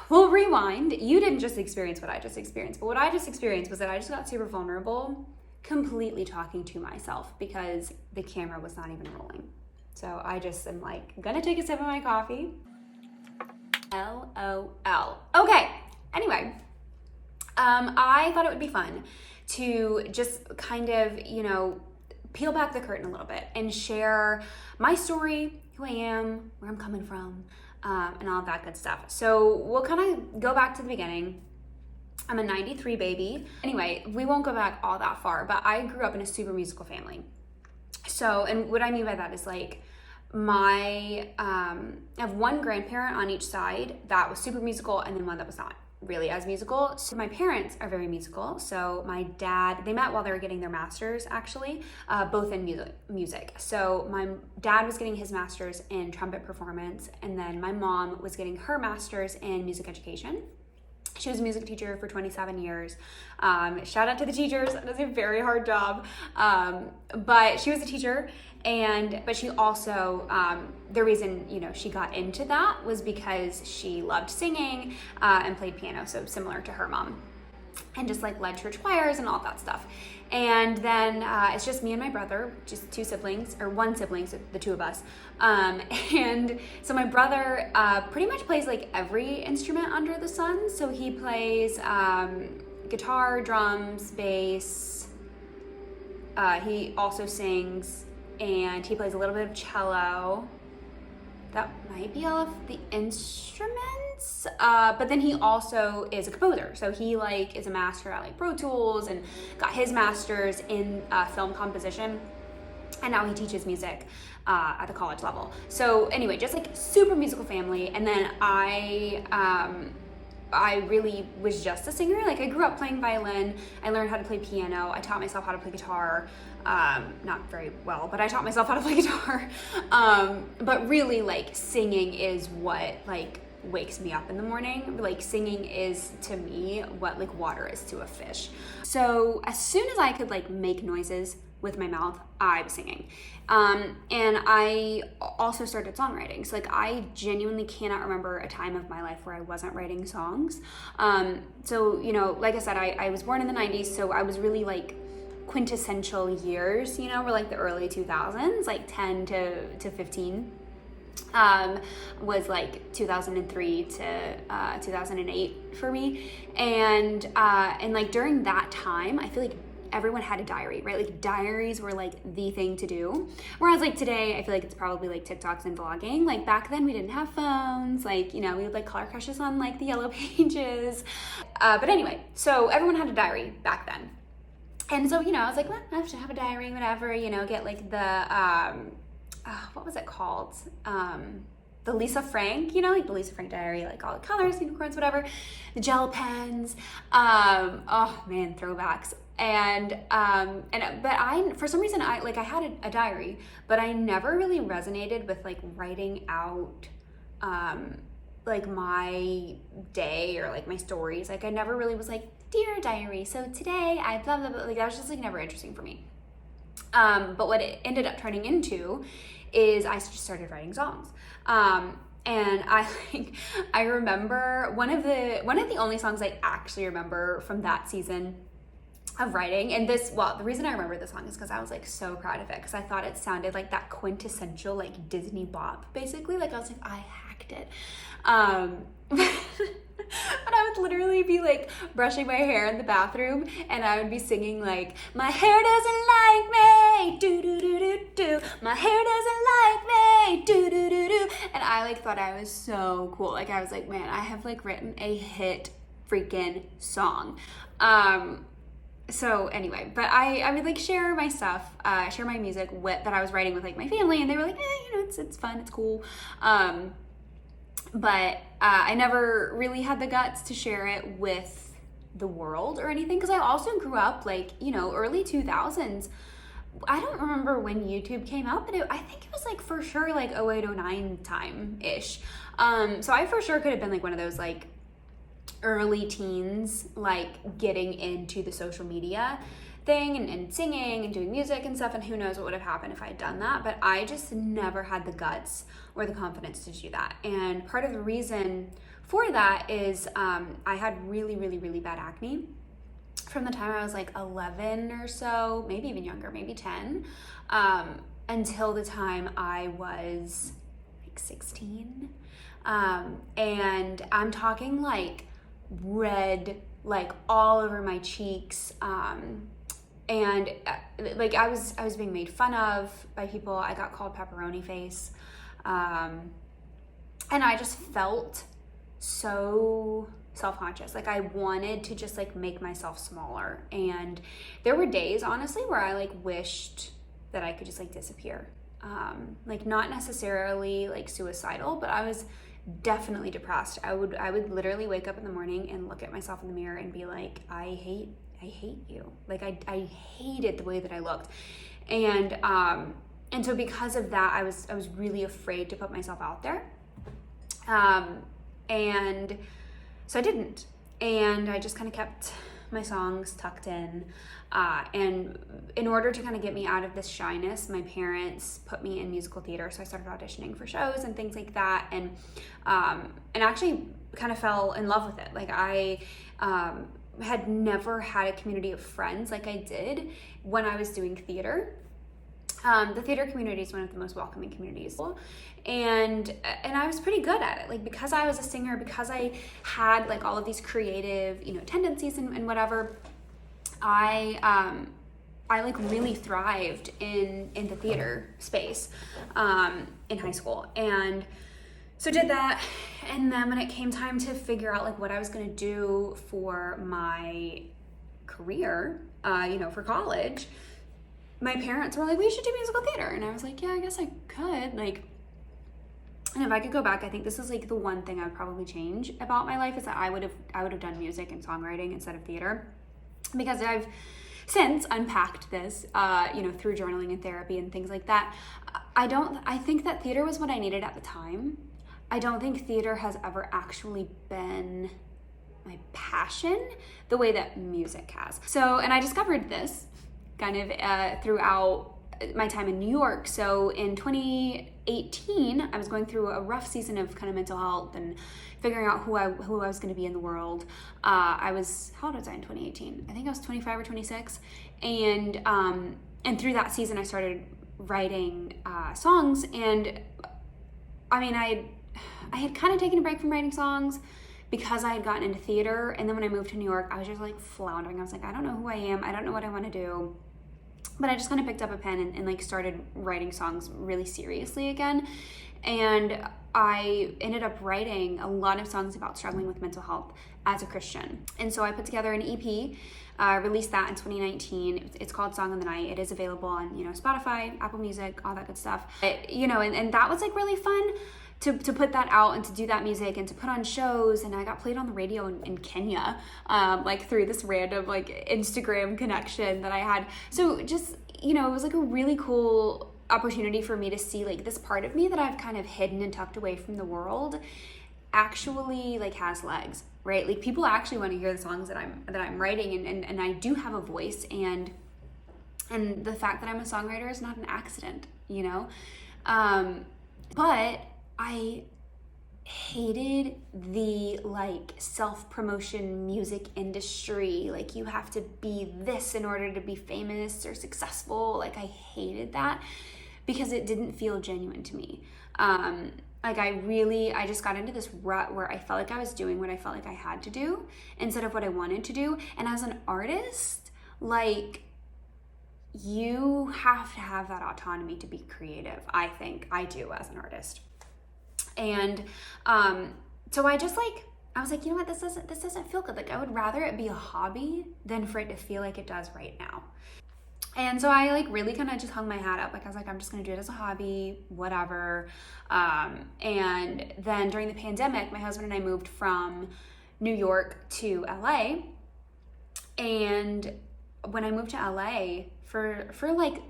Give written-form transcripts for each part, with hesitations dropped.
we'll rewind. You didn't just experience what I just experienced, but what I just experienced was that I just got super vulnerable, completely talking to myself because the camera was not even rolling. So I just am like, gonna take a sip of my coffee. LOL. Okay, anyway, I thought it would be fun to just kind of, peel back the curtain a little bit and share my story, who I am, where I'm coming from, and all of that good stuff. So we'll kind of go back to the beginning. I'm a 93 baby. Anyway, we won't go back all that far, but I grew up in a super musical family. So, and what I mean by that is like, I have one grandparent on each side that was super musical and then one that was not really as musical. So my parents are very musical. So my dad, they met while they were getting their masters actually, both in music. So my dad was getting his master's in trumpet performance, and then my mom was getting her master's in music education. She was a music teacher for 27 years. Shout out to the teachers. That is a very hard job. But she was a teacher, but she also, the reason, she got into that was because she loved singing and played piano, so similar to her mom, and just like led church choirs and all that stuff. And then it's just me and my brother, just two siblings, or one sibling, so the two of us. And so my brother pretty much plays like every instrument under the sun. So he plays guitar, drums, bass. He also sings, and he plays a little bit of cello. That might be all of the instruments, but then he also is a composer. So he is a master at like Pro Tools and got his master's in film composition, and now he teaches music at the college level. So anyway, just like super musical family. And then I really was just a singer. Like I grew up playing violin. I learned how to play piano. I taught myself how to play guitar. Not very well, but I taught myself how to play guitar. But really like singing is what like wakes me up in the morning. Like singing is to me what like water is to a fish. So as soon as I could like make noises with my mouth, I was singing. And I also started songwriting. So like I genuinely cannot remember a time of my life where I wasn't writing songs. So, like I said, I was born in the 90s, so I was really like quintessential years, were like the early 2000s, like 10 to 15. Was like 2003 to 2008 for me. And like during that time, I feel like everyone had a diary, right? Like diaries were like the thing to do. Whereas like today, I feel like it's probably like TikToks and vlogging. Like back then we didn't have phones. Like, we would like call our crushes on like the yellow pages. But anyway, so everyone had a diary back then. And so, I was like, well, I should have a diary, whatever, get like the, what was it called? The Lisa Frank, like the Lisa Frank diary, like all the colors, unicorns, whatever, the gel pens. Oh man, throwbacks. But for some reason, I had a diary, but I never really resonated with like writing out, like my day or like my stories. Like I never really was like, dear diary, so today I blah, blah, blah. Like that was just like never interesting for me. But what it ended up turning into is I just started writing songs. And I remember one of the only songs I actually remember from that season of writing, and the reason I remember this song is because I was like so proud of it, because I thought it sounded like that quintessential like Disney bop, basically. Like I was like, I hacked it. But I would literally be like brushing my hair in the bathroom, and I would be singing like, my hair doesn't like me, do do do do do, my hair doesn't like me, do do do do, and I like thought I was so cool. Like I was like, man, I have like written a hit freaking song. So anyway, but I would like share my stuff, share my music that I was writing with like my family, and they were like, it's fun, it's cool. But I never really had the guts to share it with the world or anything, because I also grew up like, early 2000s. I don't remember when YouTube came out, but I think it was like for sure like 08, 09 time-ish. So I for sure could have been like one of those like early teens, like getting into the social media thing and singing and doing music and stuff, and who knows what would have happened if I had done that. But I just never had the guts or the confidence to do that. And part of the reason for that is I had really, really, really bad acne from the time I was like 11 or so, maybe even younger, maybe 10, until the time I was like 16. And I'm talking like red, like all over my cheeks. And like I was being made fun of by people. I got called pepperoni face. And I just felt so self-conscious. Like I wanted to just like make myself smaller. And there were days, honestly, where I like wished that I could just like disappear. Like not necessarily like suicidal, but I was definitely depressed. I would literally wake up in the morning and look at myself in the mirror and be like, I hate you. Like I hated the way that I looked. And so because of that, I was really afraid to put myself out there. And so I didn't. And I just kind of kept my songs tucked in. And in order to kind of get me out of this shyness, my parents put me in musical theater. So I started auditioning for shows and things like that. And actually kind of fell in love with it. Like I had never had a community of friends like I did when I was doing theater. The theater community is one of the most welcoming communities. And I was pretty good at it. Like because I was a singer, because I had like all of these creative, tendencies and whatever, I like really thrived in the theater space in high school. And so did that. And then when it came time to figure out like what I was gonna do for my career, for college, my parents were like, we should do musical theater. And I was like, yeah, I guess I could. Like, and if I could go back, I think this is like the one thing I would probably change about my life is that I would have done music and songwriting instead of theater, because I've since unpacked this, through journaling and therapy and things like that. I think that theater was what I needed at the time. I don't think theater has ever actually been my passion the way that music has. So, and I discovered this kind of throughout my time in New York. So in 2018, I was going through a rough season of kind of mental health and figuring out who I was going to be in the world. How old was I in 2018? I think I was 25 or 26. And through that season, I started writing songs. And I mean, I had kind of taken a break from writing songs because I had gotten into theater. And then when I moved to New York, I was just like floundering. I was like, I don't know who I am. I don't know what I want to do. But I just kind of picked up a pen and like started writing songs really seriously again. And I ended up writing a lot of songs about struggling with mental health as a Christian. And so I put together an EP, released that in 2019. It's called Song of the Night. It is available on, Spotify, Apple Music, all that good stuff. And that was like really fun to put that out and to do that music and to put on shows. And I got played on the radio in Kenya, like through this random like Instagram connection that I had. So just, it was like a really cool opportunity for me to see like this part of me that I've kind of hidden and tucked away from the world actually like has legs, right? Like people actually want to hear the songs that I'm writing, and I do have a voice, and the fact that I'm a songwriter is not an accident, but I hated the like self-promotion music industry. Like you have to be this in order to be famous or successful. Like I hated that because it didn't feel genuine to me. I just got into this rut where I felt like I was doing what I felt like I had to do instead of what I wanted to do. And as an artist, like you have to have that autonomy to be creative. I think I do as an artist. And so I just I was like, you know what, this doesn't feel good. Like I would rather it be a hobby than for it to feel like it does right now. And so I like really kind of just hung my hat up. Like I was like, I'm just gonna do it as a hobby, whatever. And then during the pandemic, my husband and I moved from New York to LA. And when I moved to LA for like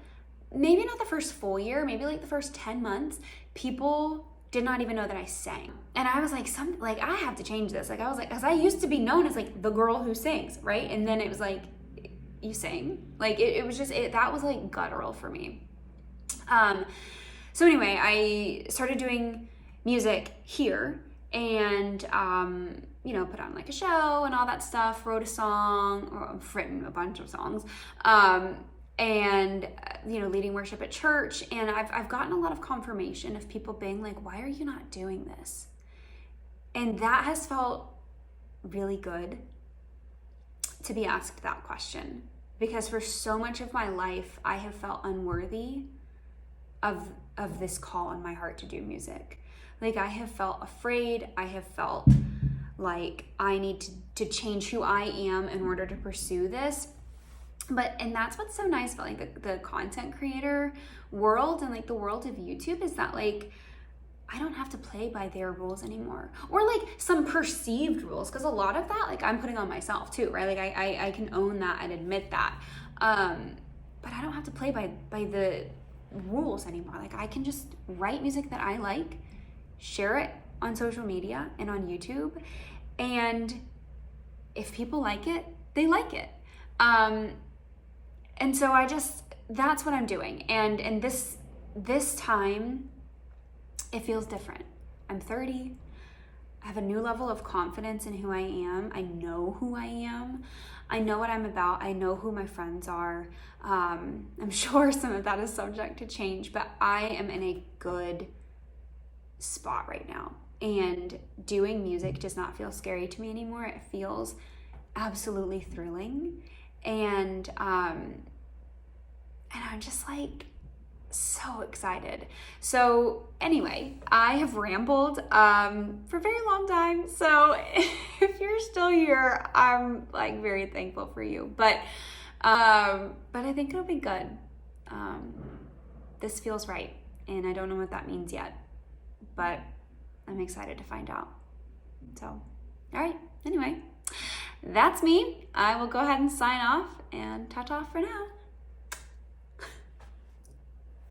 maybe not the first full year, maybe like the first 10 months, people did not even know that I sang. And I was like, I have to change this. Like I was like, because I used to be known as like the girl who sings, right? And then it was like, you sing? Like it was just, that was like guttural for me. So anyway, I started doing music here, and you know, put on like a show and all that stuff, wrote a song, or I've written a bunch of songs, and you know, leading worship at church. And I've gotten a lot of confirmation of people being like, why are you not doing this? And that has felt really good to be asked that question, because for so much of my life I have felt unworthy of this call on my heart to do music. Like, I have felt afraid. I have felt like I need to change who I am in order to pursue this. And that's what's so nice about like the content creator world and like the world of YouTube, is that like I don't have to play by their rules anymore, or like some perceived rules, because a lot of that like I'm putting on myself too, right? Like I can own that and admit that, but I don't have to play by the rules anymore. Like, I can just write music that I like, share it on social media and on YouTube, and if people like it, they like it. And so that's what I'm doing. And this time, it feels different. I'm 30. I have a new level of confidence in who I am. I know who I am. I know what I'm about. I know who my friends are. I'm sure some of that is subject to change, but I am in a good spot right now. And doing music does not feel scary to me anymore. It feels absolutely thrilling. And I'm just like so excited. So anyway, I have rambled for a very long time. So if you're still here, I'm like very thankful for you. But I think it'll be good. This feels right, and I don't know what that means yet, but I'm excited to find out. So, all right. Anyway, that's me. I will go ahead and sign off, and ta-ta for now.